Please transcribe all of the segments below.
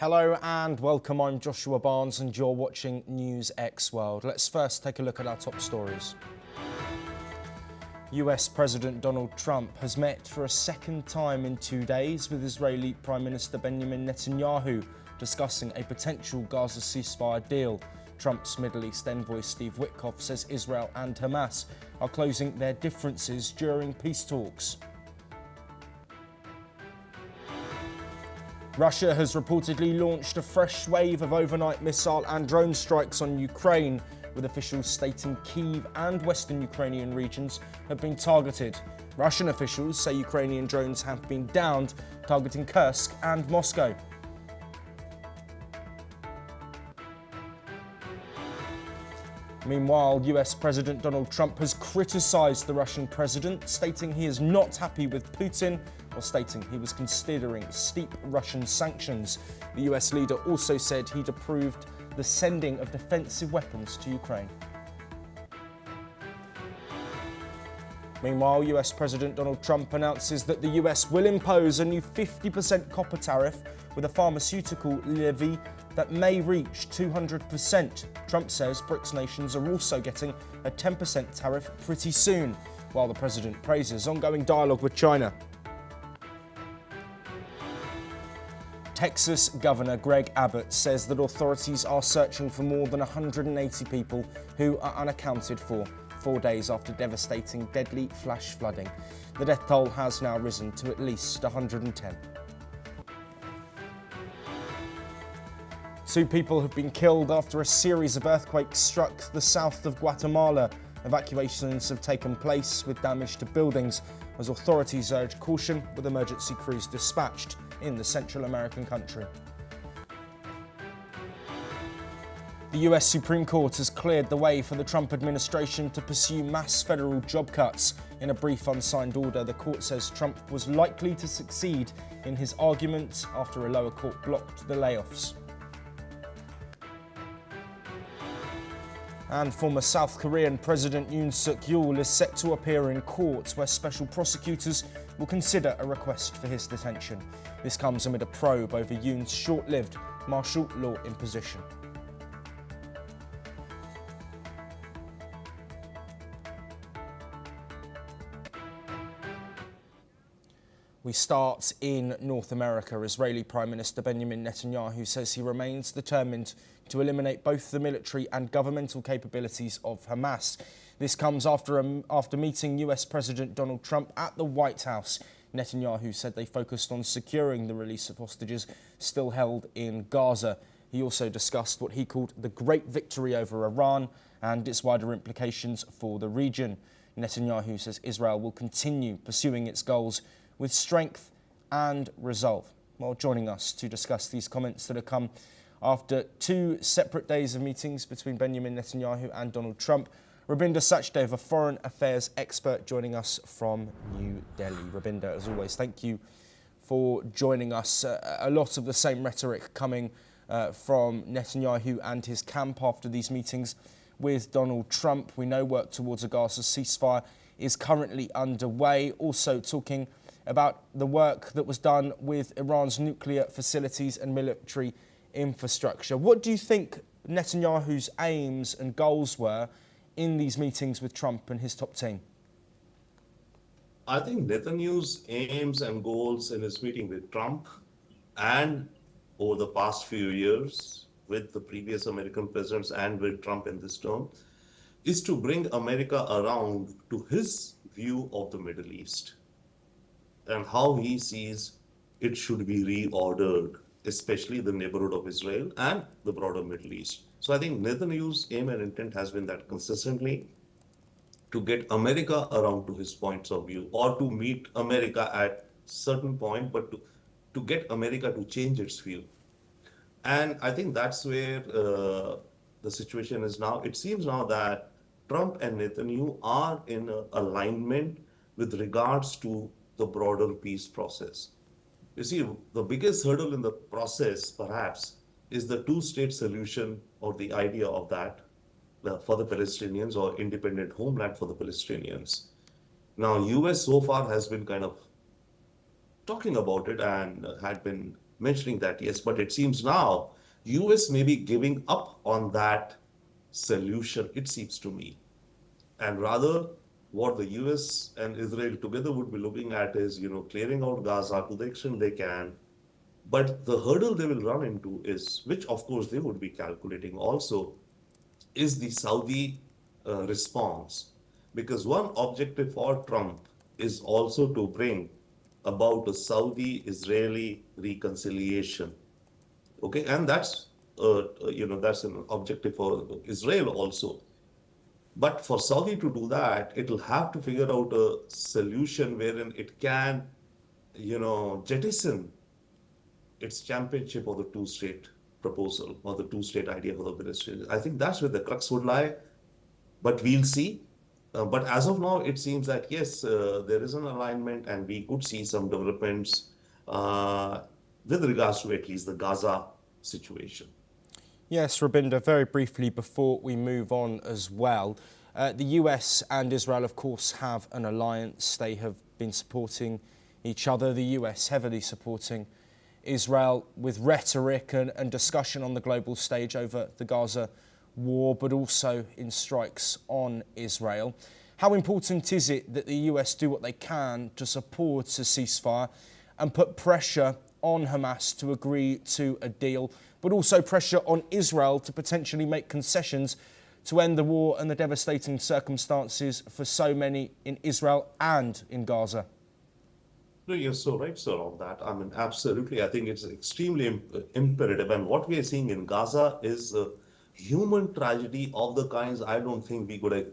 Hello and welcome, I'm Joshua Barnes and you're watching NewsX World. Let's first take a look at our top stories. US President Donald Trump has met for a second time in 2 days with Israeli Prime Minister Benjamin Netanyahu, discussing a potential Gaza ceasefire deal. Trump's Middle East envoy Steve Witkoff says Israel and Hamas are closing their differences during peace talks. Russia has reportedly launched a fresh wave of overnight missile and drone strikes on Ukraine, with officials stating Kyiv and western Ukrainian regions have been targeted. Russian officials say Ukrainian drones have been downed, targeting Kursk and Moscow. Meanwhile, US President Donald Trump has criticised the Russian president, stating he is not happy with Putin, or stating he was considering steep Russian sanctions. The US leader also said he'd approved the sending of defensive weapons to Ukraine. Meanwhile, US President Donald Trump announces that the US will impose a new 50% copper tariff with a pharmaceutical levy that may reach 200%. Trump says BRICS nations are also getting a 10% tariff pretty soon, while the president praises ongoing dialogue with China. Texas Governor Greg Abbott says that authorities are searching for more than 180 people who are unaccounted for, 4 days after devastating deadly flash flooding. The death toll has now risen to at least 110. 2 people have been killed after a series of earthquakes struck the south of Guatemala. Evacuations have taken place with damage to buildings as authorities urge caution, with emergency crews dispatched in the Central American country. The US Supreme Court has cleared the way for the Trump administration to pursue mass federal job cuts. In a brief unsigned order, the court says Trump was likely to succeed in his argument after a lower court blocked the layoffs. And former South Korean President Yoon Suk-yeol is set to appear in court, where special prosecutors will consider a request for his detention. This comes amid a probe over Yoon's short-lived martial law imposition. We start in North America. Israeli Prime Minister Benjamin Netanyahu says he remains determined to eliminate both the military and governmental capabilities of Hamas. This comes after meeting US President Donald Trump at the White House. Netanyahu said they focused on securing the release of hostages still held in Gaza. He also discussed what he called the great victory over Iran and its wider implications for the region. Netanyahu says Israel will continue pursuing its goals with strength and resolve. Well, joining us to discuss these comments that have come after 2 separate days of meetings between Benjamin Netanyahu and Donald Trump, Rabinder Sachdev, a foreign affairs expert, joining us from New Delhi. Rabinder, as always, thank you for joining us. A lot of the same rhetoric coming from Netanyahu and his camp after these meetings with Donald Trump. We know work towards a Gaza ceasefire is currently underway. Also talking about the work that was done with Iran's nuclear facilities and military infrastructure. What do you think Netanyahu's aims and goals were in these meetings with Trump and his top team? I think Netanyahu's aims and goals in his meeting with Trump and over the past few years with the previous American presidents and with Trump in this term is to bring America around to his view of the Middle East and how he sees it should be reordered, especially the neighborhood of Israel and the broader Middle East. So I think Netanyahu's aim and intent has been that consistently to get America around to his points of view, or to meet America at certain point, but to get America to change its view. And I think that's where the situation is now. It seems now that Trump and Netanyahu are in alignment with regards to the broader peace process. You see, the biggest hurdle in the process, perhaps, is the two-state solution, or the idea of that for the Palestinians, or independent homeland for the Palestinians. Now, US so far has been kind of talking about it and had been mentioning that, yes, but it seems now US may be giving up on that solution, it seems to me. And rather, what the US and Israel together would be looking at is, clearing out Gaza to the extent they can. But the hurdle they will run into is, which of course they would be calculating also, is the Saudi response. Because one objective for Trump is also to bring about a Saudi-Israeli reconciliation. Okay, and that's an objective for Israel also. But for Saudi to do that, it'll have to figure out a solution wherein it can, jettison its championship of the two-state proposal or the two-state idea for the Palestinians. I think that's where the crux would lie, but we'll see. But as of now, it seems that yes, there is an alignment, and we could see some developments with regards to at least the Gaza situation. Yes, Rabinder, very briefly before we move on as well. The US and Israel, of course, have an alliance. They have been supporting each other, the US heavily supporting Israel with rhetoric and discussion on the global stage over the Gaza war, but also in strikes on Israel. How important is it that the US do what they can to support a ceasefire and put pressure on Hamas to agree to a deal, but also pressure on Israel to potentially make concessions to end the war and the devastating circumstances for so many in Israel and in Gaza? No, you're so right, sir, on that. I mean, absolutely. I think it's extremely imperative. And what we are seeing in Gaza is a human tragedy of the kinds I don't think we could have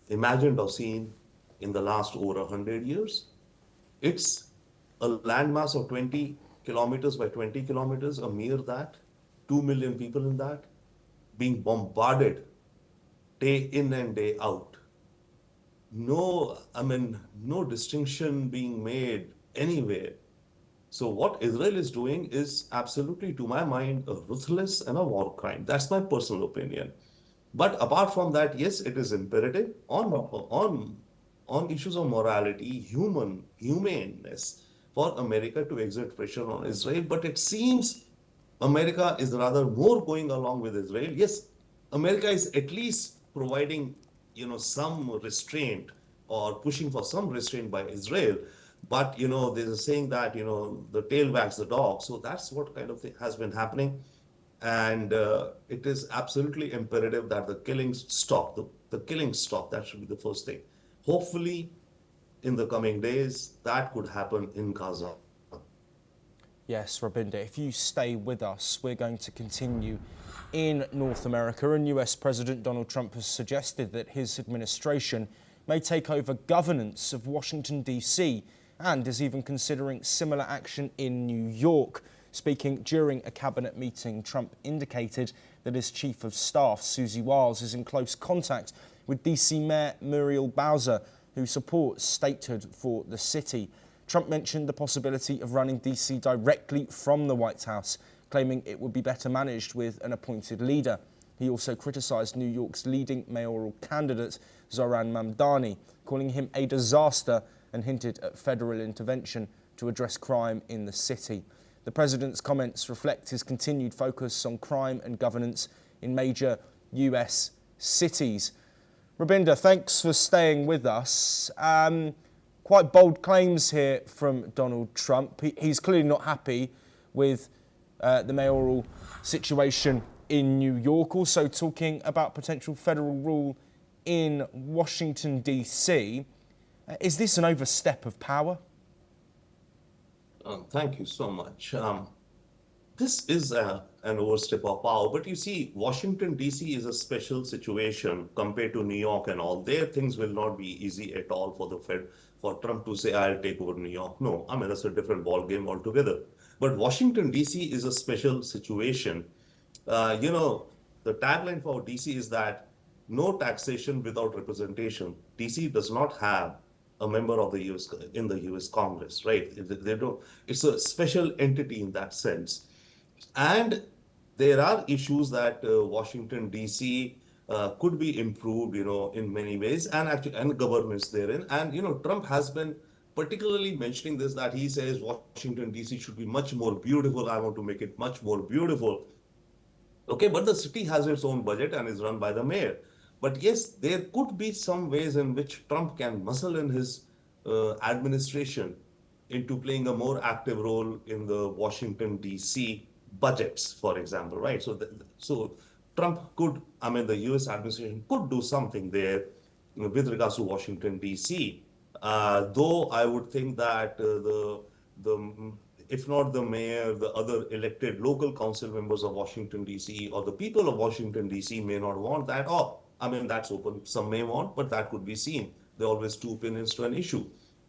imagined or seen in the last over 100 years. It's a landmass of 20 kilometers by 20 kilometers, a mere that, 2 million people in that, being bombarded day in and day out. No distinction being made anywhere. So what Israel is doing is absolutely, to my mind, a ruthless and a war crime. That's my personal opinion. But apart from that, yes, it is imperative on issues of morality, humaneness, for America to exert pressure on Israel. But it seems America is rather more going along with Israel. Yes, America is at least providing, some restraint or pushing for some restraint by Israel. But, there's a saying that, the tail wags the dog. So that's what kind of thing has been happening. And it is absolutely imperative that the killings stop. The killings stop. That should be the first thing. Hopefully, in the coming days, that could happen in Gaza. Yes, Rabinder, if you stay with us, we're going to continue in North America. And US President Donald Trump has suggested that his administration may take over governance of Washington, D.C., and is even considering similar action in New York. Speaking during a cabinet meeting, Trump indicated that his chief of staff, Susie Wiles, is in close contact with D.C. Mayor Muriel Bowser, who supports statehood for the city. Trump mentioned the possibility of running D.C. directly from the White House, claiming it would be better managed with an appointed leader. He also criticised New York's leading mayoral candidate, Zohran Mamdani, calling him a disaster and hinted at federal intervention to address crime in the city. The president's comments reflect his continued focus on crime and governance in major US cities. Rabinder, thanks for staying with us. Quite bold claims here from Donald Trump. He's clearly not happy with the mayoral situation in New York, also talking about potential federal rule in Washington, D.C. Is this an overstep of power? Thank you so much. This is an overstep of power, but you see, Washington, D.C. is a special situation compared to New York and all. There, things will not be easy at all for the Fed, for Trump to say, I'll take over New York. No, I mean, that's a different ballgame altogether. But Washington, D.C. is a special situation. The tagline for D.C. is that no taxation without representation. D.C. does not have a member of the U.S. in the U.S. Congress, right? They don't. It's a special entity in that sense, and there are issues that Washington D.C. Could be improved, in many ways, and governance therein. And Trump has been particularly mentioning this, that he says Washington DC should be much more beautiful. I want to make it much more beautiful. Okay, but the city has its own budget and is run by the mayor. But yes, there could be some ways in which Trump can muscle in his administration into playing a more active role in the Washington D.C. budgets, for example, right? So Trump could, I mean, the U.S. administration could do something there with regards to Washington D.C. Though I would think that the if not the mayor, the other elected local council members of Washington, D.C., or the people of Washington, D.C. may not want that. Or, I mean, that's open. Some may want, but that could be seen. There are always two opinions to an issue.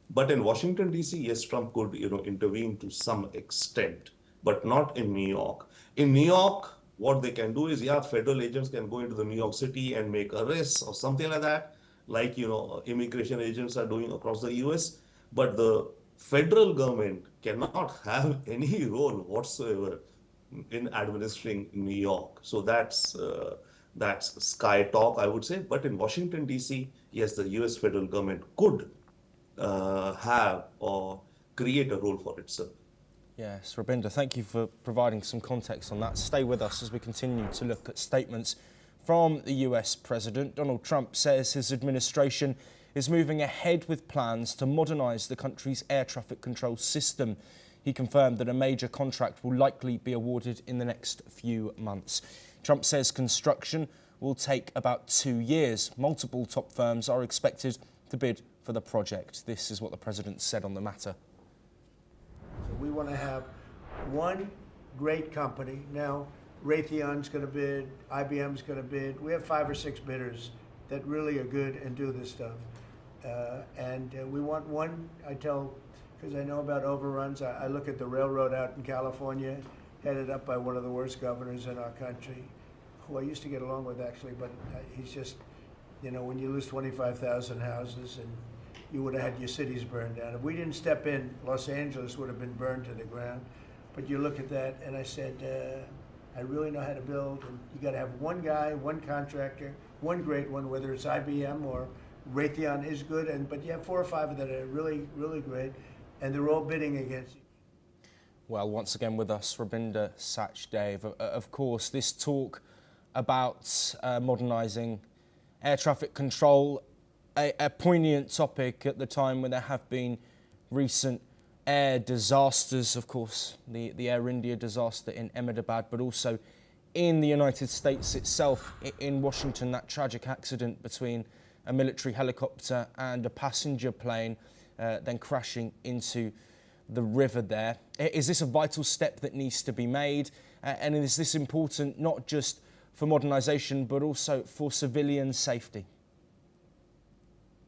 But in Washington, D.C., yes, Trump could, intervene to some extent, but not in New York. In New York, what they can do is, yeah, federal agents can go into the New York City and make arrests or something like that, like, immigration agents are doing across the U.S. But the federal government cannot have any role whatsoever in administering New York. So that's sky talk, I would say. But in Washington, D.C., yes, the U.S. federal government could have or create a role for itself. Yes, Rabinder, thank you for providing some context on that. Stay with us as we continue to look at statements from the US President. Donald Trump says his administration is moving ahead with plans to modernise the country's air traffic control system. He confirmed that a major contract will likely be awarded in the next few months. Trump says construction will take about 2 years. Multiple top firms are expected to bid for the project. This is what the president said on the matter. So we want to have one great company. Now, Raytheon's going to bid, IBM's going to bid. We have 5 or 6 bidders that really are good and do this stuff. And we want one, I tell, because I know about overruns, I look at the railroad out in California, headed up by one of the worst governors in our country, who I used to get along with actually, but he's just, when you lose 25,000 houses and you would have had your cities burned down. If we didn't step in, Los Angeles would have been burned to the ground. But you look at that, and I said, I really know how to build, and you got to have one guy, one contractor, one great one, whether it's IBM or Raytheon is good, but you have 4 or 5 that are really, really great, and they're all bidding against you. Well, once again with us, Rabinder Sachdev. Of course, this talk about modernising air traffic control, a poignant topic at the time when there have been recent air disasters, of course, the Air India disaster in Ahmedabad, but also in the United States itself, in Washington, that tragic accident between a military helicopter and a passenger plane, then crashing into the river there. Is this a vital step that needs to be made? And is this important not just for modernisation, but also for civilian safety?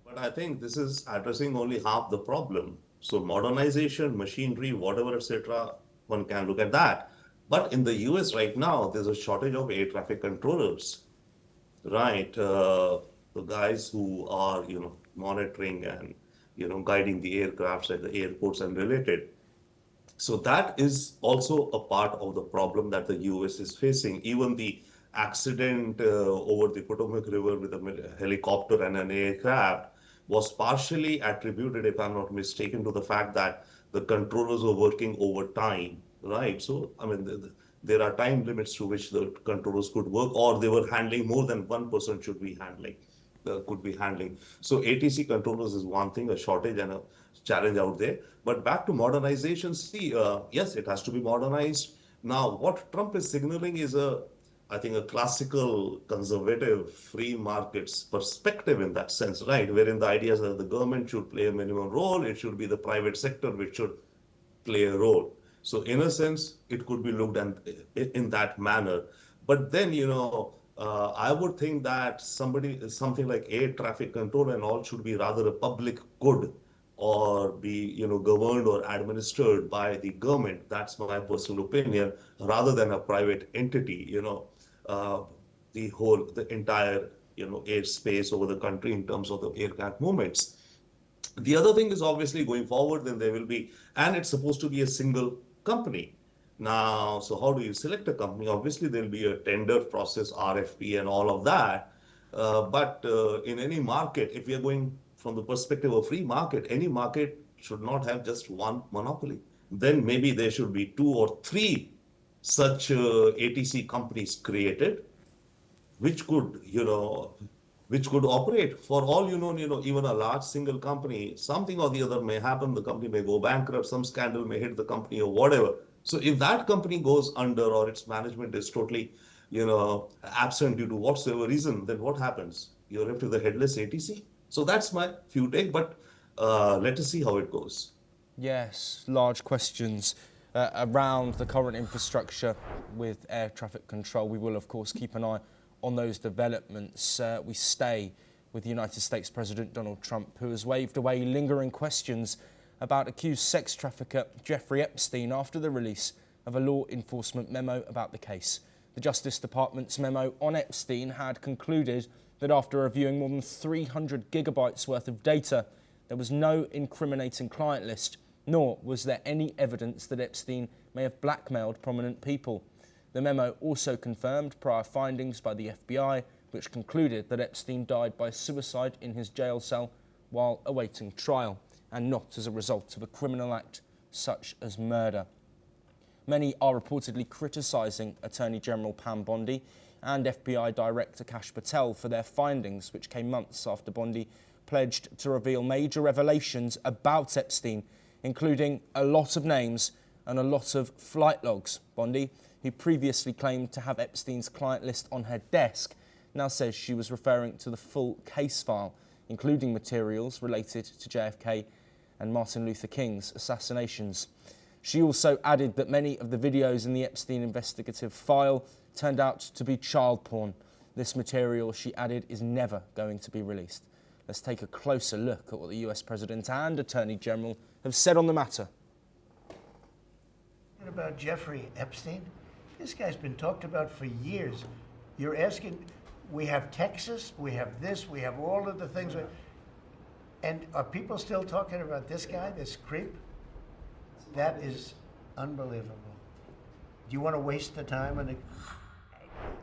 But I think this is addressing only half the problem. So modernization, machinery, whatever, etc., one can look at that. But in the US right now, there's a shortage of air traffic controllers, right? The guys who are, monitoring and, guiding the aircrafts at the airports and related. So that is also a part of the problem that the US is facing. Even the accident over the Potomac River with a helicopter and an aircraft was partially attributed, if I'm not mistaken, to the fact that the controllers were working overtime, right? So, I mean, there are time limits to which the controllers could work, or they were handling more than one person could be handling. So ATC controllers is one thing, a shortage and a challenge out there. But back to modernization, yes, it has to be modernized. Now, what Trump is signaling is I think a classical conservative free markets perspective in that sense, right? Wherein the idea is that the government should play a minimum role, it should be the private sector which should play a role. So in a sense, it could be looked at in that manner. But then, I would think that something like air traffic control and all should be rather a public good or be, governed or administered by the government. That's my personal opinion, rather than a private entity, the entire, airspace over the country in terms of the aircraft movements. The other thing is obviously going forward, then there will be, and it's supposed to be a single company. Now, so how do you select a company? Obviously, there'll be a tender process, RFP and all of that. But in any market, if we are going from the perspective of free market, any market should not have just one monopoly. Then maybe there should be two or three such ATC companies created, which could, which could operate. For all even a large single company, something or the other may happen. The company may go bankrupt, some scandal may hit the company or whatever. So if that company goes under or its management is totally, absent due to whatsoever reason, then what happens? You're left with the headless ATC. So that's my few take, but let us see how it goes. Yes, large questions around the current infrastructure with air traffic control. We will, of course, keep an eye on those developments. We stay with United States President Donald Trump, who has waved away lingering questions about accused sex trafficker Jeffrey Epstein after the release of a law enforcement memo about the case. The Justice Department's memo on Epstein had concluded that after reviewing more than 300 gigabytes worth of data, there was no incriminating client list, nor was there any evidence that Epstein may have blackmailed prominent people. The memo also confirmed prior findings by the FBI, which concluded that Epstein died by suicide in his jail cell while awaiting trial, and not as a result of a criminal act such as murder. Many are reportedly criticising Attorney General Pam Bondi and FBI Director Kash Patel for their findings, which came months after Bondi pledged to reveal major revelations about Epstein, including a lot of names and a lot of flight logs. Bondi, who previously claimed to have Epstein's client list on her desk, now says she was referring to the full case file, including materials related to JFK and Martin Luther King's assassinations. She also added that many of the videos in the Epstein investigative file turned out to be child porn. This material, she added, is never going to be released. Let's take a closer look at what the US President and Attorney General have said on the matter. What about Jeffrey Epstein? This guy's been talked about for years. You're asking, we have Texas, we have this, we have all of the things. And are people still talking about this guy, this creep? That is unbelievable. Do you want to waste the time on it?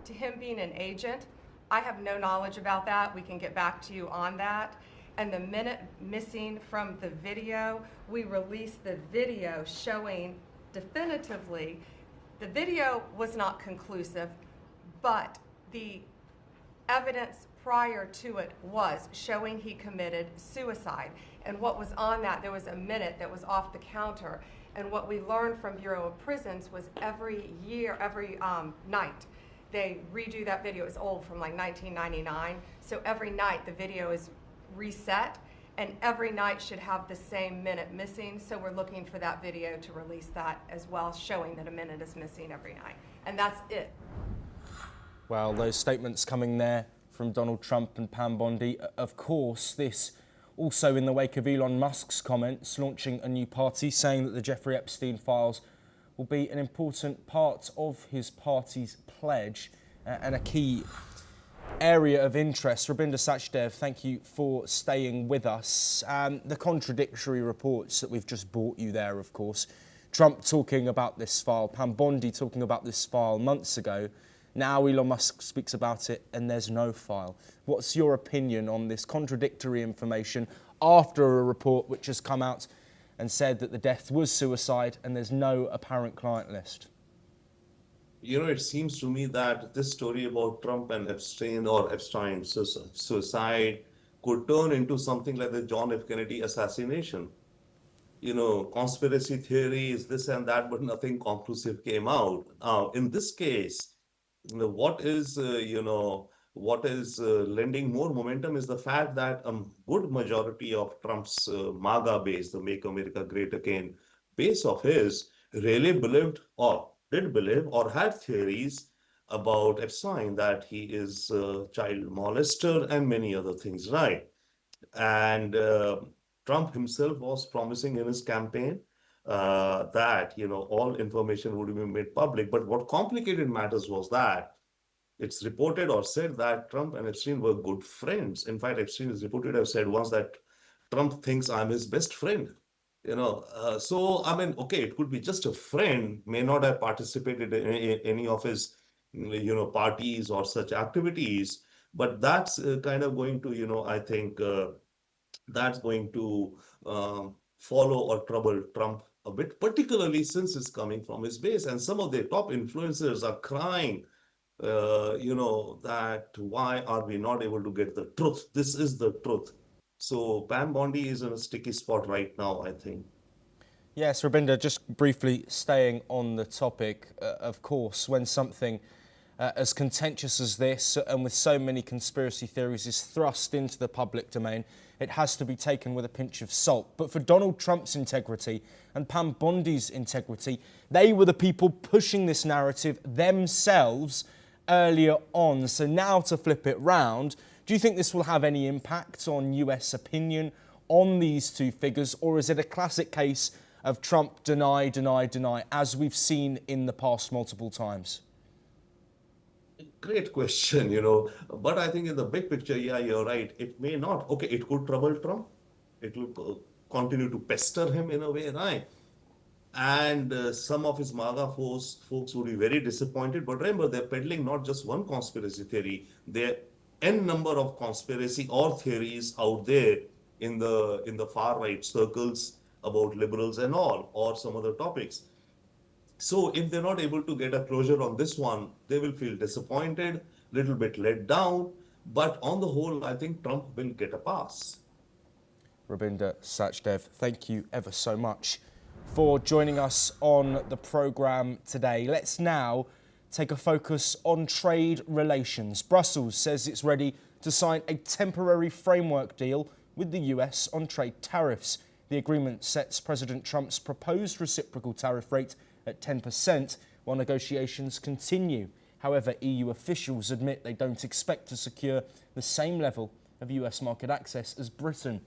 To him being an agent, I have no knowledge about that. We can get back to you on that. And the minute missing from the video, we released the video showing definitively the video was not conclusive, but the evidence prior to it was showing he committed suicide. And what was on that, there was a minute that was off the counter. And what we learned from Bureau of Prisons was every night, they redo that video. It's old, from like 1999. So every night the video is reset, and every night should have the same minute missing. So we're looking for that video to release that as well, showing that a minute is missing every night. And that's it. Well, those statements coming there from Donald Trump and Pam Bondi. Of course, this also in the wake of Elon Musk's comments, launching a new party, saying that the Jeffrey Epstein files will be an important part of his party's pledge and a key area of interest. Rabinder Sachdev, thank you for staying with us. The contradictory reports that we've just brought you there, of course. Trump talking about this file, Pam Bondi talking about this file months ago. Now Elon Musk speaks about it and there's no file. What's your opinion on this contradictory information after a report which has come out and said that the death was suicide and there's no apparent client list? It seems to me that this story about Trump and Epstein's suicide could turn into something like the John F. Kennedy assassination. Conspiracy theories, this and that, but nothing conclusive came out. In this case, what is lending more momentum is the fact that a good majority of Trump's MAGA base, the Make America Great Again base of his, really believed or did believe or had theories about Epstein, that he is a child molester and many other things, right? And Trump himself was promising in his campaign that all information would be made public. But what complicated matters was that it's reported or said that Trump and Epstein were good friends. In fact, Epstein is reported to have said once that Trump thinks I'm his best friend. So I mean, okay, it could be just a friend, may not have participated in any of his parties or such activities, but that's kind of going to I think that's going to follow or trouble Trump a bit, particularly since it's coming from his base. And some of the top influencers are crying, that why are we not able to get the truth? This is the truth. So Pam Bondi is in a sticky spot right now, I think. Yes, Rabinder, just briefly staying on the topic, of course, when something as contentious as this and with so many conspiracy theories is thrust into the public domain, it has to be taken with a pinch of salt. But for Donald Trump's integrity and Pam Bondi's integrity, they were the people pushing this narrative themselves earlier on. So now to flip it round, do you think this will have any impact on US opinion on these two figures, or is it a classic case of Trump deny, deny, deny, as we've seen in the past multiple times? Great question, but I think in the big picture, yeah, you're right. It may not. Okay, it could trouble Trump. It will continue to pester him in a way, right? And some of his MAGA folks would be very disappointed. But remember, they're peddling not just one conspiracy theory. There are n number of conspiracy or theories out there in the far right circles about liberals and all, or some other topics. So if they're not able to get a closure on this one, they will feel disappointed, little bit let down. But on the whole, I think Trump will get a pass. Rabinder Sachdev, thank you ever so much for joining us on the programme today. Let's now take a focus on trade relations. Brussels says it's ready to sign a temporary framework deal with the US on trade tariffs. The agreement sets President Trump's proposed reciprocal tariff rate at 10% while negotiations continue. However, EU officials admit they don't expect to secure the same level of US market access as Britain.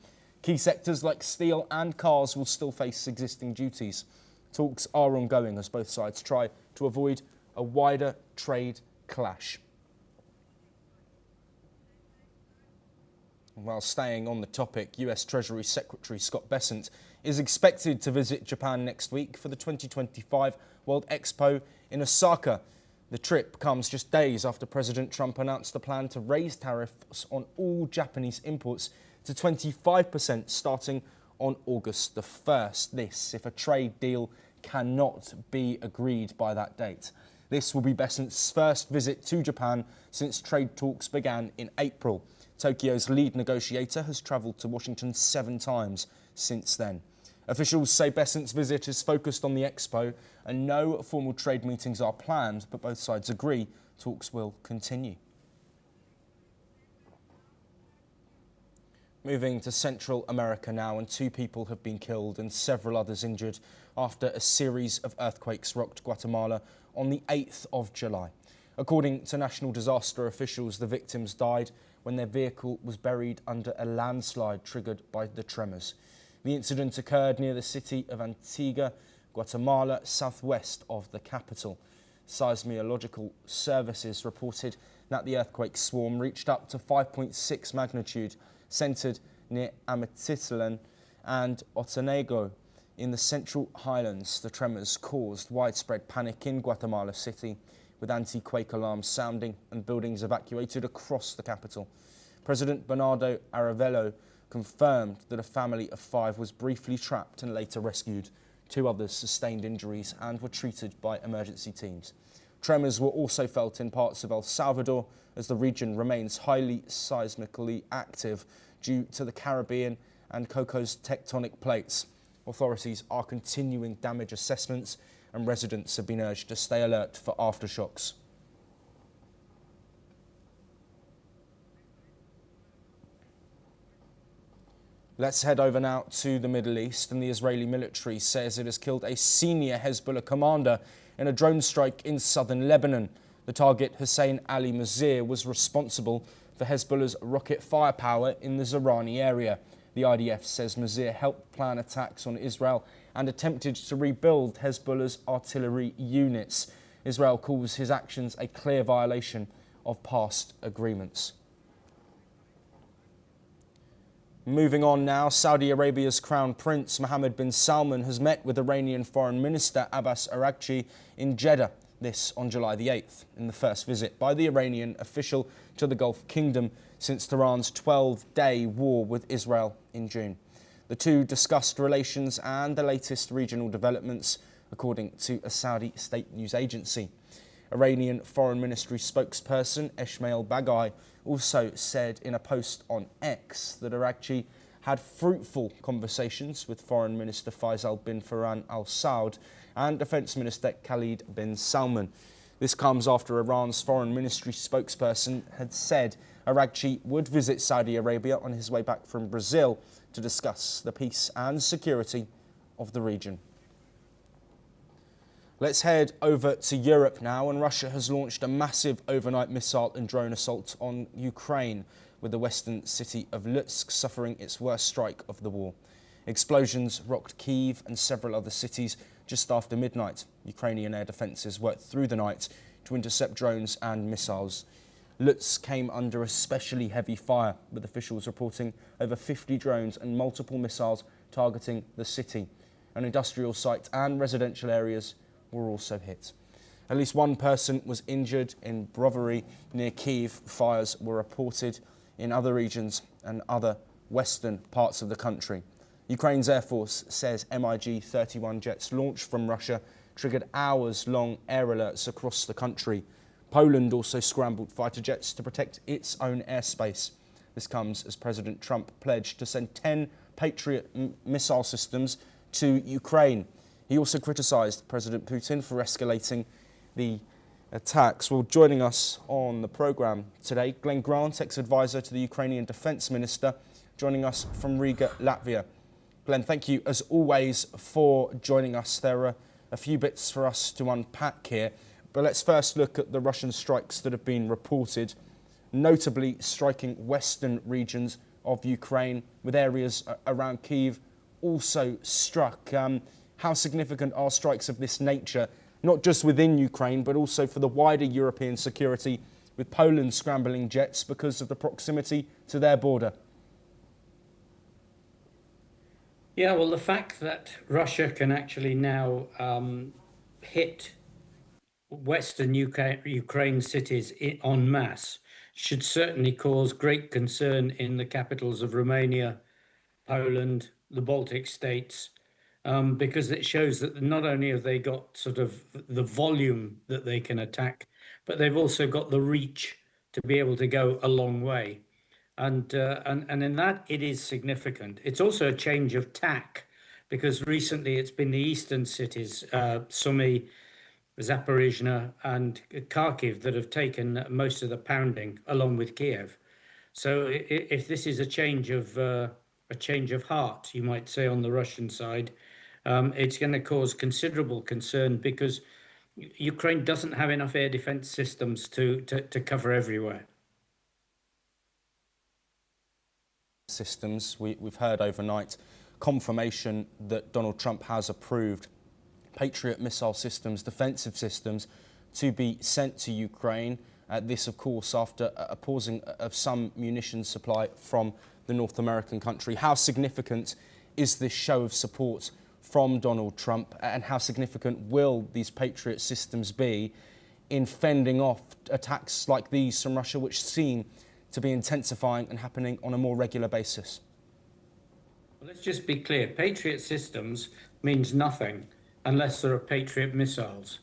Key sectors like steel and cars will still face existing duties. Talks are ongoing as both sides try to avoid a wider trade clash. While staying on the topic, US Treasury Secretary Scott Bessent is expected to visit Japan next week for the 2025 World Expo in Osaka. The trip comes just days after President Trump announced a plan to raise tariffs on all Japanese imports to 25% starting on August the 1st. This, if a trade deal cannot be agreed by that date. This will be Bessent's first visit to Japan since trade talks began in April. Tokyo's lead negotiator has travelled to Washington 7 times since then. Officials say Bessent's visit is focused on the Expo and no formal trade meetings are planned, but both sides agree talks will continue. Moving to Central America now, and 2 people have been killed and several others injured after a series of earthquakes rocked Guatemala on the 8th of July. According to national disaster officials, the victims died when their vehicle was buried under a landslide triggered by the tremors. The incident occurred near the city of Antigua, Guatemala, southwest of the capital. Seismological services reported that the earthquake swarm reached up to 5.6 magnitude, centered near Amatitlan and Otanego in the Central Highlands. The tremors caused widespread panic in Guatemala City, with anti-quake alarms sounding and buildings evacuated across the capital. President Bernardo Arévalo confirmed that a family of 5 was briefly trapped and later rescued. 2 others sustained injuries and were treated by emergency teams. Tremors were also felt in parts of El Salvador as the region remains highly seismically active due to the Caribbean and Cocos tectonic plates. Authorities are continuing damage assessments and residents have been urged to stay alert for aftershocks. Let's head over now to the Middle East, and the Israeli military says it has killed a senior Hezbollah commander in a drone strike in southern Lebanon. The target, Hussein Ali Muzhir, was responsible for Hezbollah's rocket firepower in the Zahrani area. The IDF says Muzhir helped plan attacks on Israel and attempted to rebuild Hezbollah's artillery units. Israel calls his actions a clear violation of past agreements. Moving on now, Saudi Arabia's Crown Prince Mohammed bin Salman has met with Iranian Foreign Minister Abbas Araghchi in Jeddah, this on July the 8th, in the first visit by the Iranian official to the Gulf Kingdom since Tehran's 12-day war with Israel in June. The two discussed relations and the latest regional developments, according to a Saudi state news agency. Iranian Foreign Ministry spokesperson Esmail Baghai also said in a post on X that Araghchi had fruitful conversations with Foreign Minister Faisal bin Farhan Al Saud and Defence Minister Khalid bin Salman. This comes after Iran's Foreign Ministry spokesperson had said Araghchi would visit Saudi Arabia on his way back from Brazil to discuss the peace and security of the region. Let's head over to Europe now, and Russia has launched a massive overnight missile and drone assault on Ukraine, with the western city of Lutsk suffering its worst strike of the war. Explosions rocked Kyiv and several other cities just after midnight. Ukrainian air defences worked through the night to intercept drones and missiles. Lutsk came under especially heavy fire, with officials reporting over 50 drones and multiple missiles targeting the city. An industrial site and residential areas were also hit. At least one person was injured in Brovary near Kyiv. Fires were reported in other regions and other western parts of the country. Ukraine's Air Force says MiG-31 jets launched from Russia triggered hours-long air alerts across the country. Poland also scrambled fighter jets to protect its own airspace. This comes as President Trump pledged to send 10 Patriot missile systems to Ukraine. He also criticised President Putin for escalating the attacks. Well, joining us on the programme today, Glenn Grant, ex-advisor to the Ukrainian Defence Minister, joining us from Riga, Latvia. Glenn, thank you as always for joining us. There are a few bits for us to unpack here, but let's first look at the Russian strikes that have been reported, notably striking western regions of Ukraine, with areas around Kyiv also struck. How significant are strikes of this nature, not just within Ukraine, but also for the wider European security, with Poland scrambling jets because of the proximity to their border? Yeah, well, the fact that Russia can actually now hit western Ukraine cities en masse should certainly cause great concern in the capitals of Romania, Poland, the Baltic states, because it shows that not only have they got sort of the volume that they can attack, but they've also got the reach to be able to go a long way. And in that, it is significant. It's also a change of tack, because recently it's been the eastern cities, Sumy, Zaporizhzhia and Kharkiv, that have taken most of the pounding, along with Kiev. So if this is a change of heart, you might say, on the Russian side, it's going to cause considerable concern, because Ukraine doesn't have enough air defense systems to cover everywhere. Systems. We've heard overnight confirmation that Donald Trump has approved Patriot missile systems, defensive systems, to be sent to Ukraine. This, of course, after a pausing of some munitions supply from the North American country. How significant is this show of support from Donald Trump, and how significant will these Patriot systems be in fending off attacks like these from Russia, which seem to be intensifying and happening on a more regular basis? Well, let's just be clear. Patriot systems means nothing unless there are Patriot missiles,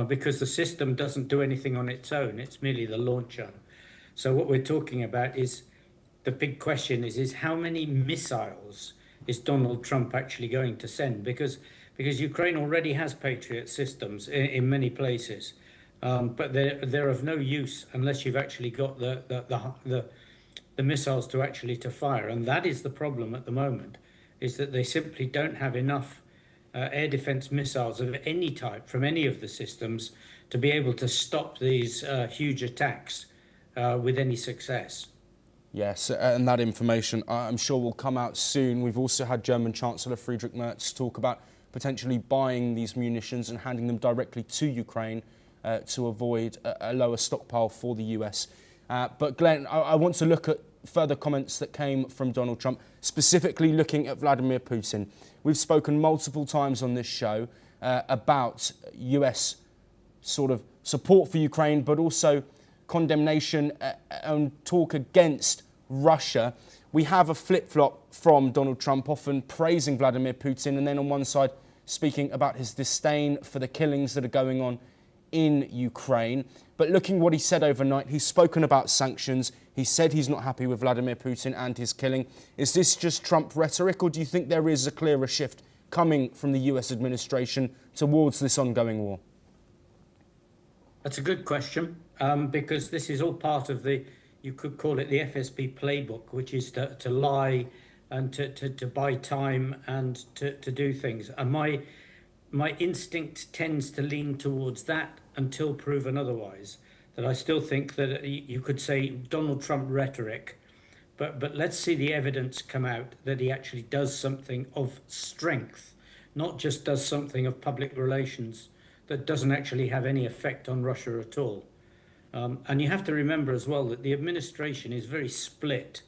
because the system doesn't do anything on its own. It's merely the launcher. So what we're talking about is, the big question is how many missiles is Donald Trump actually going to send? Because Ukraine already has Patriot systems in many places. But they're of no use unless you've actually got the missiles to fire. And that is the problem at the moment, is that they simply don't have enough air defense missiles of any type from any of the systems to be able to stop these huge attacks with any success. Yes, and that information I'm sure will come out soon. We've also had German Chancellor Friedrich Merz talk about potentially buying these munitions and handing them directly to Ukraine to avoid a lower stockpile for the US. But Glenn, I want to look at further comments that came from Donald Trump, specifically looking at Vladimir Putin. We've spoken multiple times on this show about US sort of support for Ukraine, but also condemnation and talk against Russia. we have a flip-flop from Donald Trump, often praising Vladimir Putin, and then on one side speaking about his disdain for the killings that are going on in Ukraine. But looking what he said overnight, he's spoken about sanctions. He said he's not happy with Vladimir Putin and his killing. Is this just Trump rhetoric, or do you think there is a clearer shift coming from the US administration towards this ongoing war? That's a good question, because this is all part of the, you could call it the FSB playbook, which is to lie and to buy time and to do things. And my instinct tends to lean towards that until proven otherwise. That I still think that you could say Donald Trump rhetoric, but let's see the evidence come out that he actually does something of strength, not just does something of public relations that doesn't actually have any effect on Russia at all. And you have to remember as well that the administration is very split,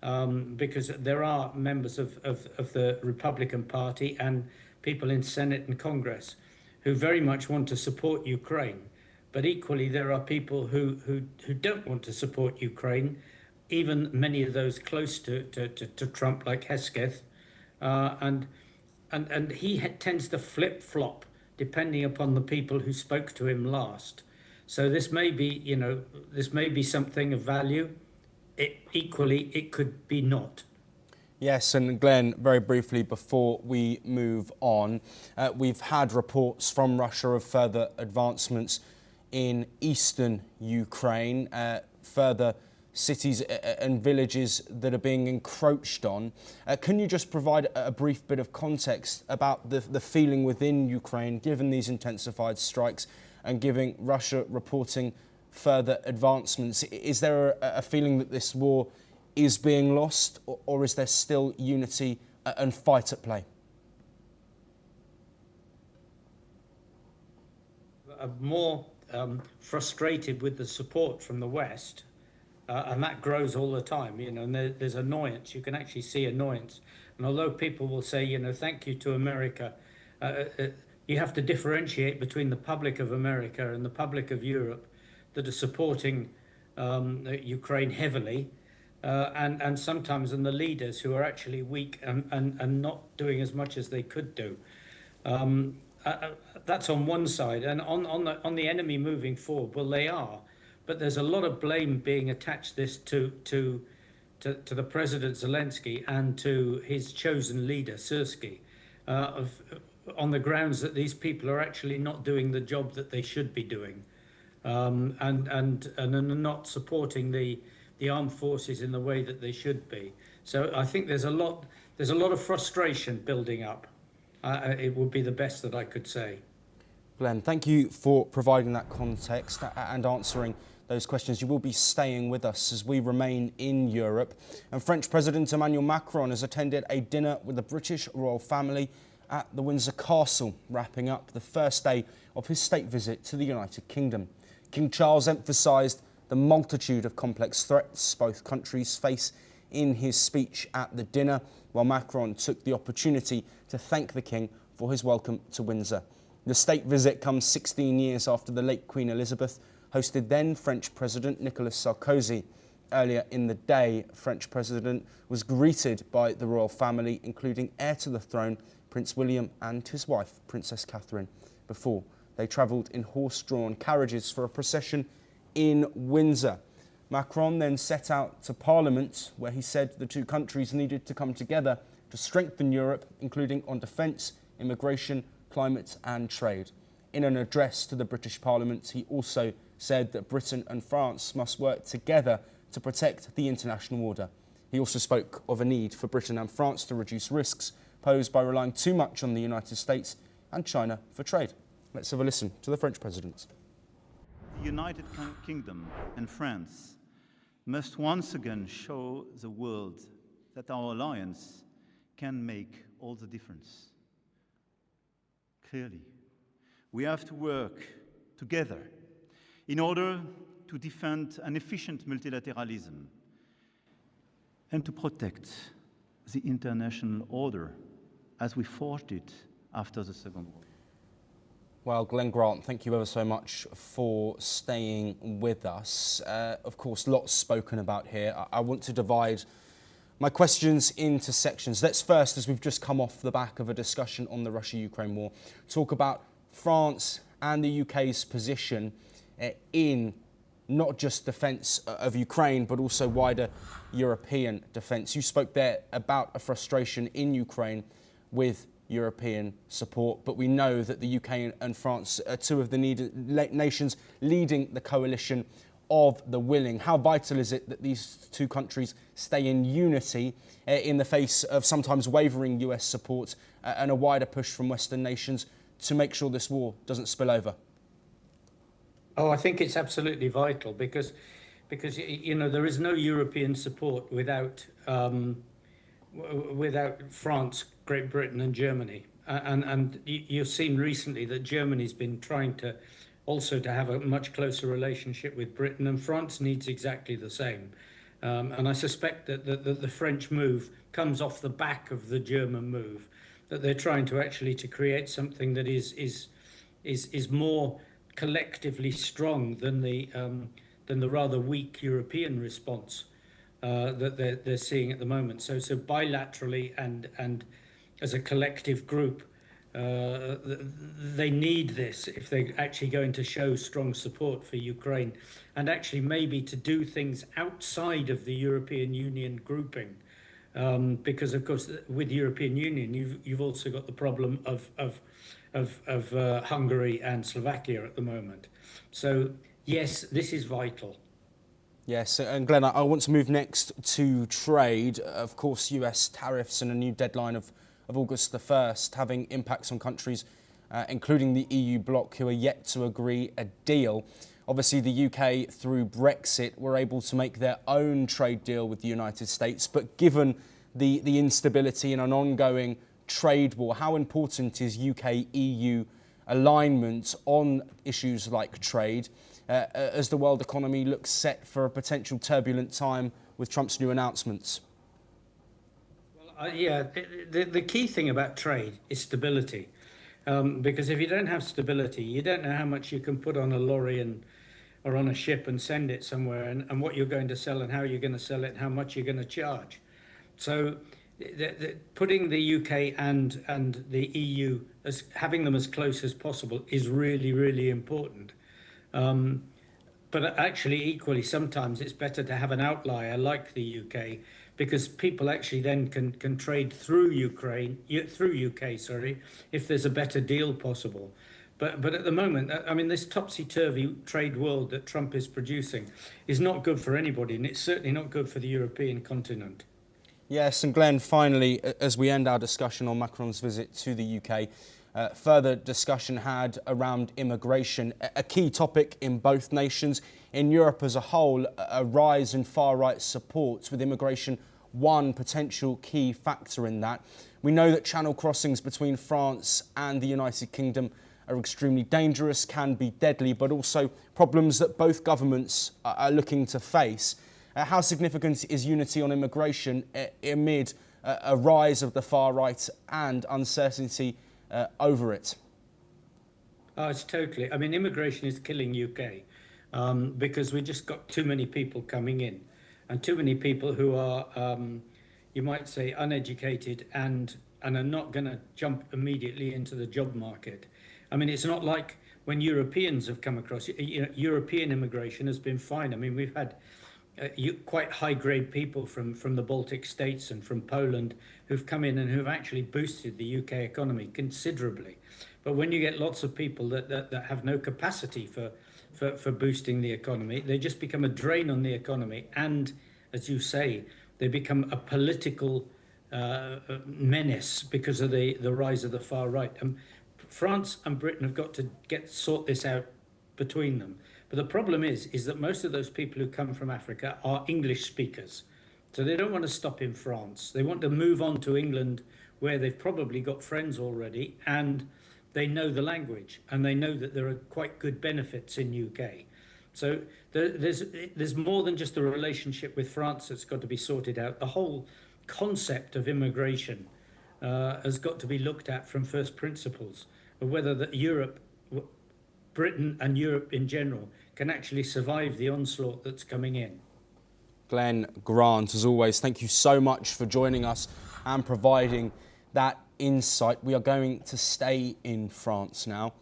because there are members of the Republican Party and people in Senate and Congress who very much want to support Ukraine. But equally, there are people who don't want to support Ukraine, even many of those close to Trump, like Hesketh. And he tends to flip-flop depending upon the people who spoke to him last. So this may be, this may be something of value. Equally, it could be not. Yes, and Glenn, very briefly before we move on, we've had reports from Russia of further advancements in eastern Ukraine, further cities and villages that are being encroached on. Can you just provide a brief bit of context about the feeling within Ukraine, given these intensified strikes and giving Russia reporting further advancements? Is there a feeling that this war is being lost, or is there still unity and fight at play? More frustrated with the support from the West, and that grows all the time, and there's annoyance. You can actually see annoyance. And although people will say, thank you to America, you have to differentiate between the public of America and the public of Europe that are supporting Ukraine heavily, and sometimes in the leaders who are actually weak and not doing as much as they could do. That's on one side, and on the enemy moving forward, well, they are, but there's a lot of blame being attached to the President Zelensky and to his chosen leader Syrskyi, on the grounds that these people are actually not doing the job that they should be doing, and are not supporting the armed forces in the way that they should be. So I think there's a lot of frustration building up. It would be the best that I could say. Glenn, thank you for providing that context and answering those questions. You will be staying with us as we remain in Europe. And French President Emmanuel Macron has attended a dinner with the British royal family at the Windsor Castle, wrapping up the first day of his state visit to the United Kingdom. King Charles emphasised the multitude of complex threats both countries face in his speech at the dinner, while Macron took the opportunity to thank the King for his welcome to Windsor. The state visit comes 16 years after the late Queen Elizabeth hosted then French President Nicolas Sarkozy. Earlier in the day, French President was greeted by the royal family, including heir to the throne, Prince William, and his wife, Princess Catherine, before they travelled in horse-drawn carriages for a procession in Windsor. Macron then set out to Parliament, where he said the two countries needed to come together to strengthen Europe, including on defence, immigration, climate and trade. In an address to the British Parliament, he also said that Britain and France must work together to protect the international order. He also spoke of a need for Britain and France to reduce risks posed by relying too much on the United States and China for trade. Let's have a listen to the French President. The United Kingdom and France must once again show the world that our alliance can make all the difference. Clearly, we have to work together in order to defend an efficient multilateralism and to protect the international order as we forged it after the Second World War. Well, Glenn Grant, thank you ever so much for staying with us. Of course, lots spoken about here. I want to divide My questions into sections. Let's first, as we've just come off the back of a discussion on the Russia-Ukraine war, talk about France and the UK's position in not just defence of Ukraine, but also wider European defence. You spoke there about a frustration in Ukraine with European support, but we know that the UK and France are two of the nations leading the coalition of the willing. How vital is it that these two countries stay in unity in the face of sometimes wavering US support and a wider push from Western nations to make sure this war doesn't spill over? Oh, I think it's absolutely vital because you know there is no European support without France, Great Britain, and Germany. And you've seen recently that Germany's been trying to have a much closer relationship with Britain, and France needs exactly the same. And I suspect that the French move comes off the back of the German move, that they're trying to create something that is more collectively strong than the rather weak European response that they're seeing at the moment. So bilaterally and as a collective group, they need this if they're actually going to show strong support for Ukraine, and actually maybe to do things outside of the European Union grouping, because of course with the European Union you've also got the problem of Hungary and Slovakia at the moment. So yes, this is vital. Yes, and Glenn, I want to move next to trade. Of course, US tariffs and a new deadline of August the 1st having impacts on countries, including the EU bloc, who are yet to agree a deal. Obviously, the UK, through Brexit, were able to make their own trade deal with the United States. But given the instability in an ongoing trade war, how important is UK-EU alignment on issues like trade as the world economy looks set for a potential turbulent time with Trump's new announcements? The key thing about trade is stability, because if you don't have stability, you don't know how much you can put on a lorry or on a ship and send it somewhere, and what you're going to sell and how you're going to sell it and how much you're going to charge. So putting the UK and the EU, as having them as close as possible, is really, really important. But actually, equally, sometimes it's better to have an outlier like the UK, because people actually then can trade through UK, if there's a better deal possible. But at the moment, I mean, this topsy-turvy trade world that Trump is producing is not good for anybody, and it's certainly not good for the European continent. Yes, and Glenn, finally, as we end our discussion on Macron's visit to the UK, further discussion had around immigration, a key topic in both nations. In Europe as a whole, a rise in far-right support, with immigration one potential key factor in that. We know that channel crossings between France and the United Kingdom are extremely dangerous, can be deadly, but also problems that both governments are looking to face. How significant is unity on immigration amid a rise of the far right and uncertainty over it? Oh, it's totally. I mean, immigration is killing UK because we just got too many people coming in, and too many people who are, you might say, uneducated and are not going to jump immediately into the job market. I mean, it's not like when Europeans have come across. European immigration has been fine. I mean, we've had quite high-grade people from the Baltic states and from Poland who've come in and who've actually boosted the UK economy considerably. But when you get lots of people that have no capacity for boosting the economy, they just become a drain on the economy. And, as you say, they become a political menace because of the rise of the far right. France and Britain have got to sort this out between them. But the problem is that most of those people who come from Africa are English speakers. So they don't want to stop in France. They want to move on to England, where they've probably got friends already, and they know the language, and they know that there are quite good benefits in UK. So there's more than just a relationship with France that's got to be sorted out. The whole concept of immigration has got to be looked at from first principles, of whether Britain and Europe in general can actually survive the onslaught that's coming in. Glenn Grant, as always, thank you so much for joining us and providing that insight. We are going to stay in France now.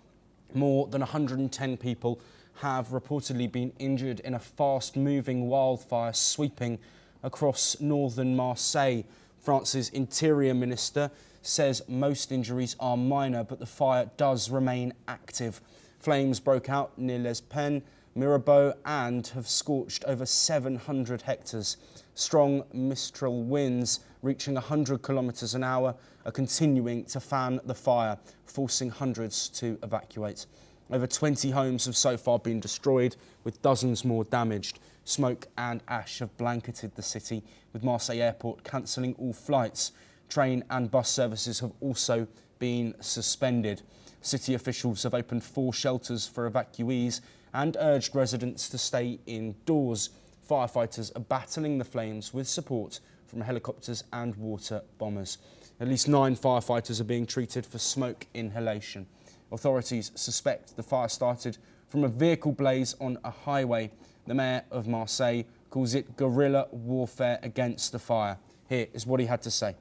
More than 110 people have reportedly been injured in a fast-moving wildfire sweeping across northern Marseille. France's Interior Minister says most injuries are minor, but the fire does remain active. Flames broke out near Les Pen, Mirabeau, and have scorched over 700 hectares. Strong Mistral winds reaching 100 kilometres an hour are continuing to fan the fire, forcing hundreds to evacuate. Over 20 homes have so far been destroyed, with dozens more damaged. Smoke and ash have blanketed the city, with Marseille Airport cancelling all flights. Train and bus services have also been suspended. City officials have opened 4 shelters for evacuees and urged residents to stay indoors. Firefighters are battling the flames with support from helicopters and water bombers. At least 9 firefighters are being treated for smoke inhalation. Authorities suspect the fire started from a vehicle blaze on a highway. The mayor of Marseille calls it guerrilla warfare against the fire. Here is what he had to say.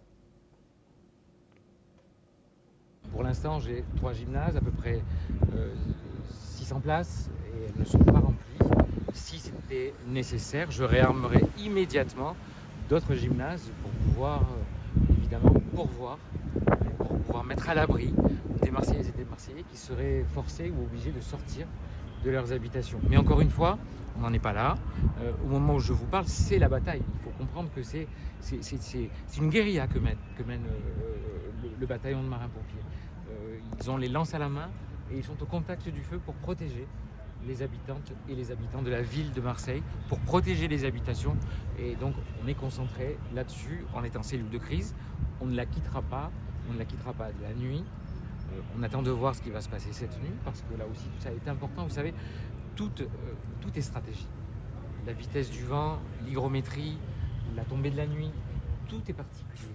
Pour l'instant, j'ai 3 gymnases, à peu près 600 places, et elles ne sont pas remplies. Si c'était nécessaire, je réarmerais immédiatement d'autres gymnases pour pouvoir, évidemment, pourvoir, pour pouvoir mettre à l'abri des Marseillaises et des Marseillais qui seraient forcés ou obligés de sortir de leurs habitations. Mais encore une fois, on n'en est pas là. Au moment où je vous parle, c'est la bataille. Il faut comprendre que c'est une guérilla que mène le bataillon de marins-pompiers. Ils ont les lances à la main et ils sont au contact du feu pour protéger les habitantes et les habitants de la ville de Marseille, pour protéger les habitations. Et donc on est concentré là-dessus en étant cellule de crise. On ne la quittera pas de la nuit. On attend de voir ce qui va se passer cette nuit, parce que là aussi tout ça est important. Vous savez, tout est stratégie. La vitesse du vent, l'hygrométrie, la tombée de la nuit, tout est particulier.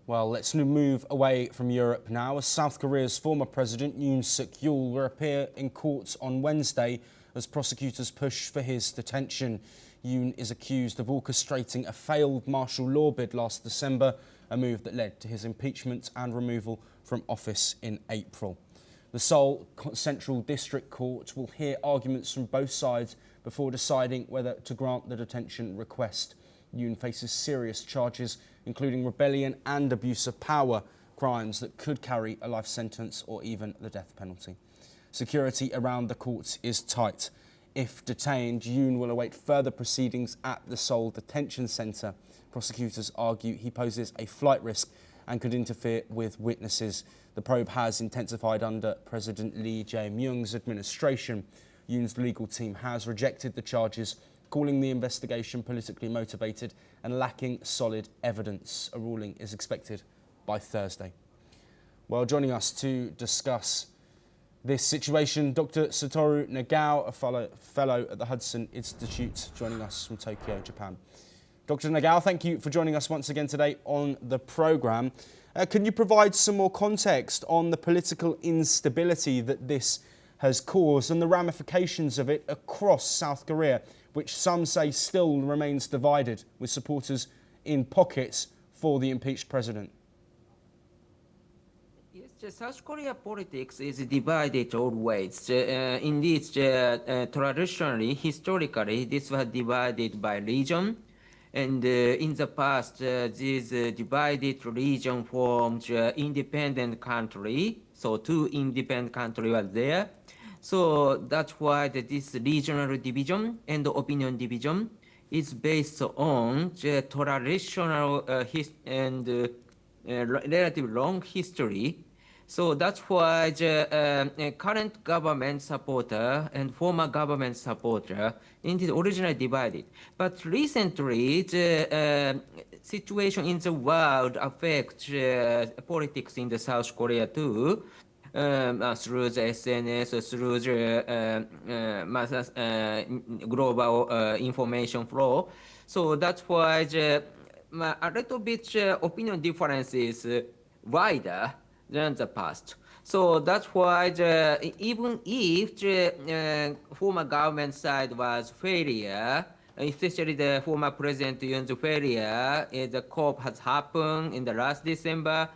Well, let's move away from Europe now, as South Korea's former president, Yoon Suk-yeol, will appear in court on Wednesday as prosecutors push for his detention. Yoon is accused of orchestrating a failed martial law bid last December, a move that led to his impeachment and removal from office in April. The Seoul Central District Court will hear arguments from both sides before deciding whether to grant the detention request. Yoon faces serious charges, including rebellion and abuse of power, crimes that could carry a life sentence or even the death penalty. Security around the court is tight. If detained, Yoon will await further proceedings at the Seoul Detention Centre. Prosecutors argue he poses a flight risk and could interfere with witnesses. The probe has intensified under President Lee Jae-myung's administration. Yoon's legal team has rejected the charges, calling the investigation politically motivated and lacking solid evidence. A ruling is expected by Thursday. Well, joining us to discuss this situation, Dr. Satoru Nagao, a fellow at the Hudson Institute, joining us from Tokyo, Japan. Dr. Nagao, thank you for joining us once again today on the programme. Can you provide some more context on the political instability that this has caused and the ramifications of it across South Korea, which some say still remains divided, with supporters in pockets for the impeached president? Yes, South Korea politics is divided always. Indeed, traditionally, historically, this was divided by region. And in the past, this divided region formed independent country. So 2 independent countries were there. So that's why this regional division and opinion division is based on the traditional and relatively long history. So that's why the current government supporter and former government supporter indeed originally divided. But recently, the situation in the world affects politics in the South Korea too. Through the SNS, through the global information flow. So that's why a little bit opinion difference is wider than the past. So that's why even if the former government side was failure especially the former President Yoon's failure. The COP has happened in the last December.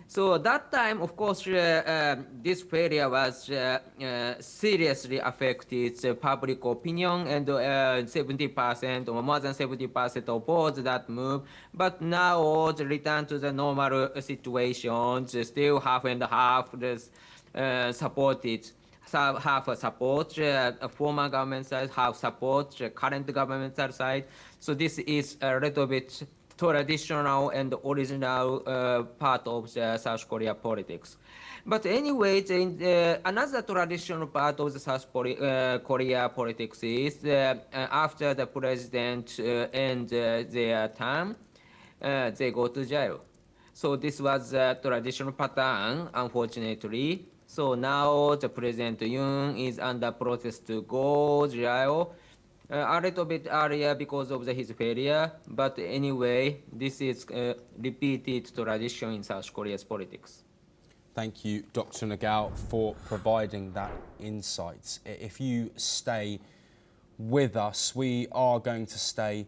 So that time, of course, this failure was seriously affected public opinion, and 70% or more than 70% opposed that move. But now the return to the normal situation, still half and half supported. Half support former government side, half support current governmental side. So this is a little bit traditional and original part of the South Korea politics. But anyway, another traditional part of the South Korea politics is after the president ends their term, they go to jail. So this was a traditional pattern, unfortunately. So now the President Yoon is under protest to go to jail. A little bit earlier because of his failure, but anyway, this is repeated tradition in South Korea's politics. Thank you, Dr. Nagao, for providing that insight. If you stay with us, we are going to stay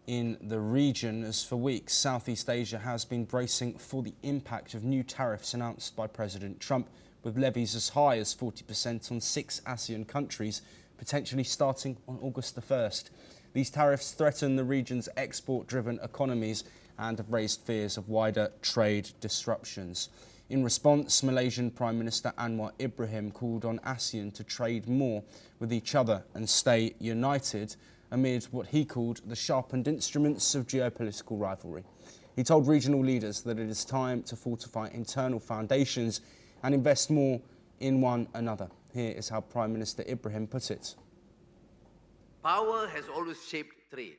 in the region, as for weeks Southeast Asia has been bracing for the impact of new tariffs announced by President Trump, with levies as high as 40% on 6 ASEAN countries, potentially starting on August the 1st. These tariffs threaten the region's export-driven economies and have raised fears of wider trade disruptions. In response, Malaysian Prime Minister Anwar Ibrahim called on ASEAN to trade more with each other and stay united amid what he called the sharpened instruments of geopolitical rivalry. He told regional leaders that it is time to fortify internal foundations and invest more in one another. Here is how Prime Minister Ibrahim put it. Power has always shaped trade,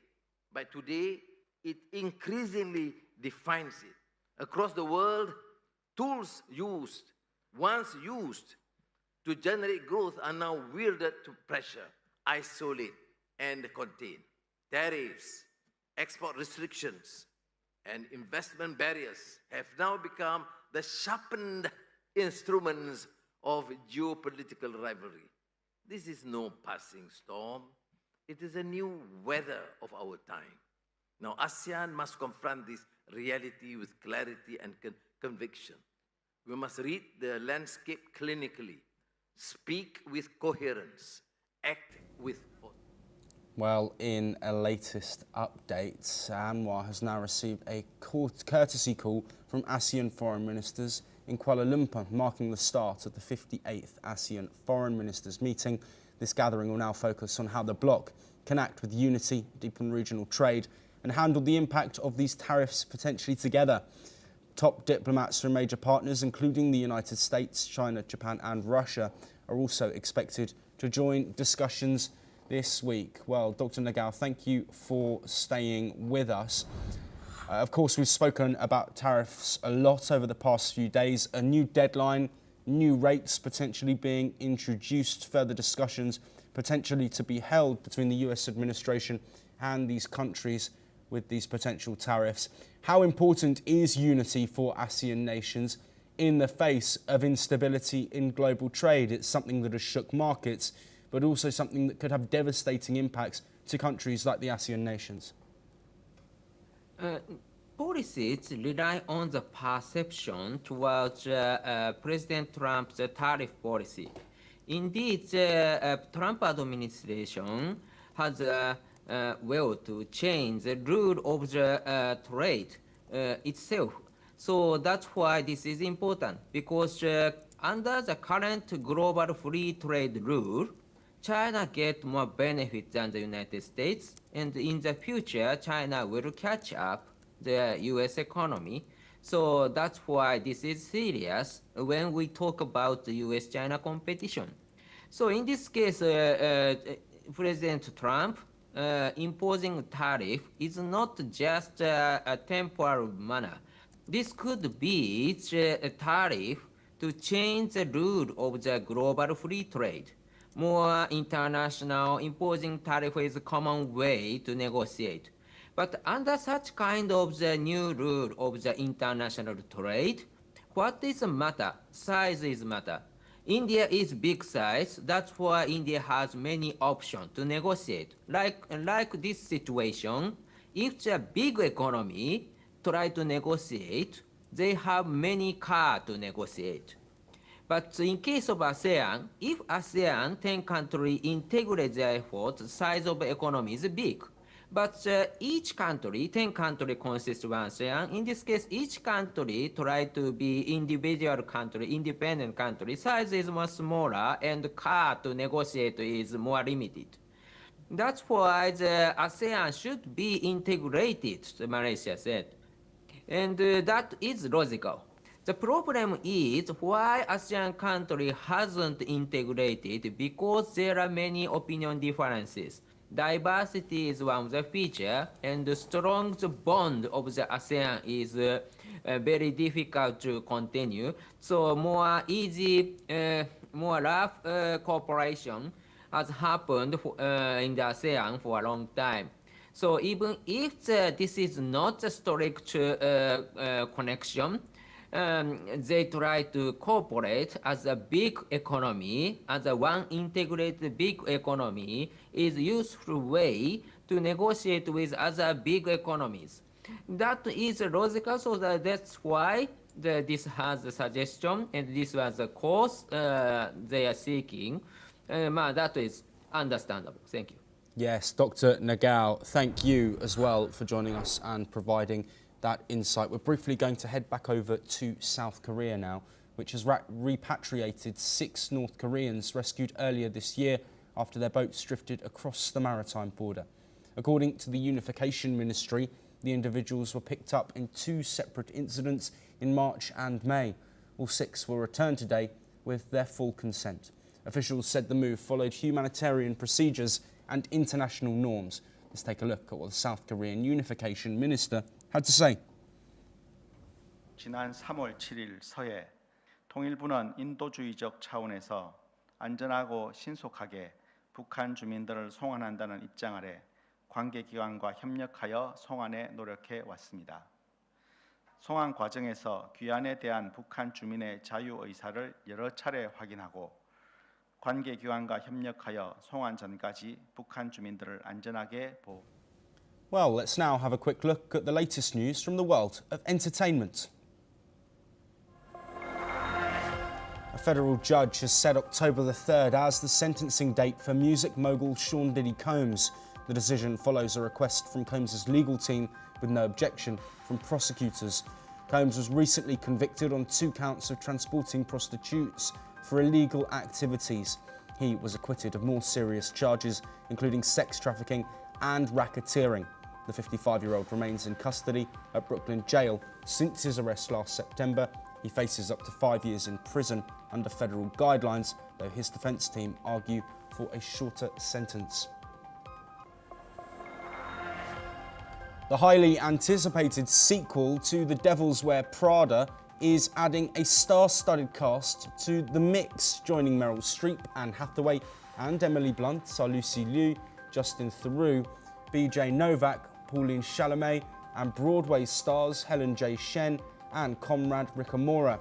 but today it increasingly defines it. Across the world, tools once used to generate growth are now wielded to pressure, isolate, and contain. Tariffs, export restrictions, and investment barriers have now become the sharpened instruments of geopolitical rivalry. This is no passing storm. It is a new weather of our time. Now, ASEAN must confront this reality with clarity and conviction. We must read the landscape clinically, speak with coherence, act with force. Well, in a latest update, Anwar has now received a courtesy call from ASEAN foreign ministers in Kuala Lumpur, marking the start of the 58th ASEAN Foreign Ministers meeting. This gathering will now focus on how the bloc can act with unity, deepen regional trade, and handle the impact of these tariffs potentially together. Top diplomats from major partners, including the United States, China, Japan, and Russia, are also expected to join discussions this week. Well, Dr. Nagao, thank you for staying with us. Of course, we've spoken about tariffs a lot over the past few days. A new deadline, new rates potentially being introduced, further discussions potentially to be held between the US administration and these countries with these potential tariffs. How important is unity for ASEAN nations in the face of instability in global trade? It's something that has shook markets, but also something that could have devastating impacts to countries like the ASEAN nations. Policies rely on the perception towards President Trump's tariff policy. Indeed, the Trump administration has will to change the rule of the trade itself. So that's why this is important, because under the current global free trade rule, China gets more benefit than the United States, and in the future, China will catch up the US economy. So that's why this is serious when we talk about the US-China competition. So in this case, President Trump imposing tariff is not just a temporal manner. This could be a tariff to change the rule of the global free trade. More international imposing tariff is a common way to negotiate. But under such kind of the new rule of the international trade, what is the matter? Size is matter. India is big size. That's why India has many options to negotiate. Like this situation, if the big economy try to negotiate, they have many cards to negotiate. But in case of ASEAN, if ASEAN 10 countries integrate their efforts, the size of the economy is big. But each country, 10 countries consist of ASEAN. In this case, each country try to be individual country, independent country. Size is much smaller and the card to negotiate is more limited. That's why the ASEAN should be integrated, Malaysia said. And that is logical. The problem is why ASEAN country hasn't integrated because there are many opinion differences. Diversity is one of the features, and the strong bond of the ASEAN is very difficult to continue. So more easy, more rough cooperation has happened in the ASEAN for a long time. So even if this is not a strict connection, they try to cooperate as a big economy, as a one integrated big economy is useful way to negotiate with other big economies. That is logical, so that's why this has a suggestion, and this was the course they are seeking. That is understandable. Thank you. Yes, Dr. Nagao, thank you as well for joining us and providing that insight. We're briefly going to head back over to South Korea now, which has repatriated 6 North Koreans rescued earlier this year after their boats drifted across the maritime border. According to the Unification Ministry, the individuals were picked up in 2 separate incidents in March and May. All 6 were returned today with their full consent. Officials said the move followed humanitarian procedures and international norms. Let's take a look at what the South Korean Unification Minister had to say. 지난 3월 7일 서해 통일부는 인도주의적 차원에서 안전하고 신속하게 북한 주민들을 송환한다는 입장 아래 관계기관과 협력하여 송환에 노력해 왔습니다. 송환 과정에서 귀환에 대한 북한 주민의 자유의사를 여러 차례 확인하고 관계기관과 협력하여 송환 전까지 북한 주민들을 안전하게 보호. Well, let's now have a quick look at the latest news from the world of entertainment. A federal judge has set October the 3rd as the sentencing date for music mogul Sean Diddy Combs. The decision follows a request from Combs' legal team with no objection from prosecutors. Combs was recently convicted on 2 counts of transporting prostitutes for illegal activities. He was acquitted of more serious charges, including sex trafficking and racketeering. The 55-year-old remains in custody at Brooklyn Jail since his arrest last September. He faces up to 5 years in prison under federal guidelines, though his defence team argue for a shorter sentence. The highly anticipated sequel to The Devils Wear Prada is adding a star-studded cast to the mix, joining Meryl Streep, Anne Hathaway and Emily Blunt, Lucy Liu, Justin Theroux, BJ Novak, Pauline Chalamet, and Broadway stars Helen J. Shen and Conrad Ricamora.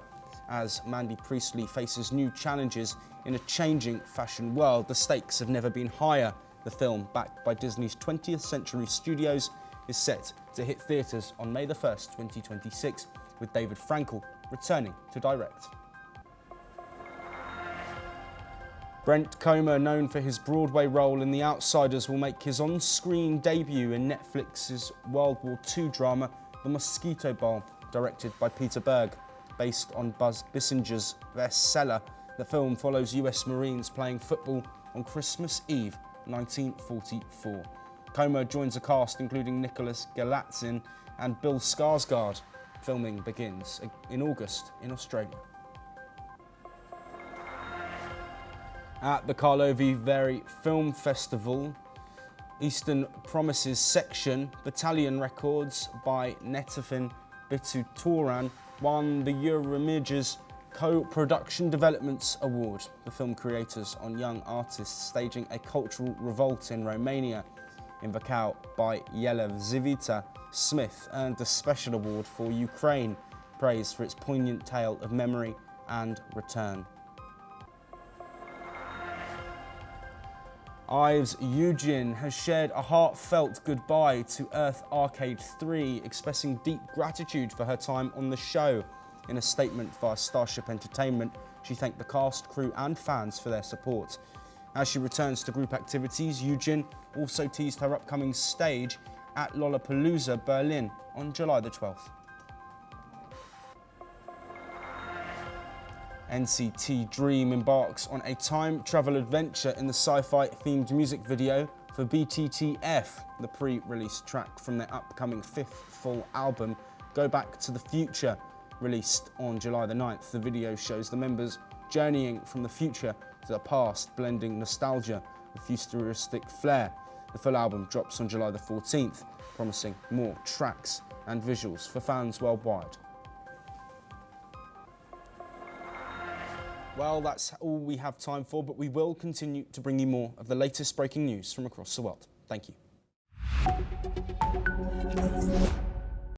As Mandy Priestley faces new challenges in a changing fashion world, the stakes have never been higher. The film, backed by Disney's 20th Century Studios, is set to hit theatres on May the 1st, 2026, with David Frankel returning to direct. Brent Comer, known for his Broadway role in The Outsiders, will make his on-screen debut in Netflix's World War II drama The Mosquito Bowl, directed by Peter Berg. Based on Buzz Bissinger's bestseller, the film follows US Marines playing football on Christmas Eve, 1944. Comer joins a cast including Nicholas Galitzine and Bill Skarsgård. Filming begins in August in Australia. At the Karlovy Vary Film Festival, Eastern Promises section, Battalion Records by Netafin Bitutoran won the Eurimages Co-Production Developments Award. The film creators on young artists staging a cultural revolt in Romania. In Bacau by Yelizaveta Smith earned a special award for Ukraine, praised for its poignant tale of memory and return. IVE's Eugene has shared a heartfelt goodbye to Earth Arcade 3, expressing deep gratitude for her time on the show. In a statement via Starship Entertainment, she thanked the cast, crew and fans for their support. As she returns to group activities, Eugene also teased her upcoming stage at Lollapalooza Berlin on July the 12th. NCT Dream embarks on a time travel adventure in the sci-fi themed music video for BTTF, the pre-release track from their upcoming 5th full album, Go Back to the Future, released on July the 9th. The video shows the members journeying from the future to the past, blending nostalgia with futuristic flair. The full album drops on July the 14th, promising more tracks and visuals for fans worldwide. Well, that's all we have time for, but we will continue to bring you more of the latest breaking news from across the world. Thank you.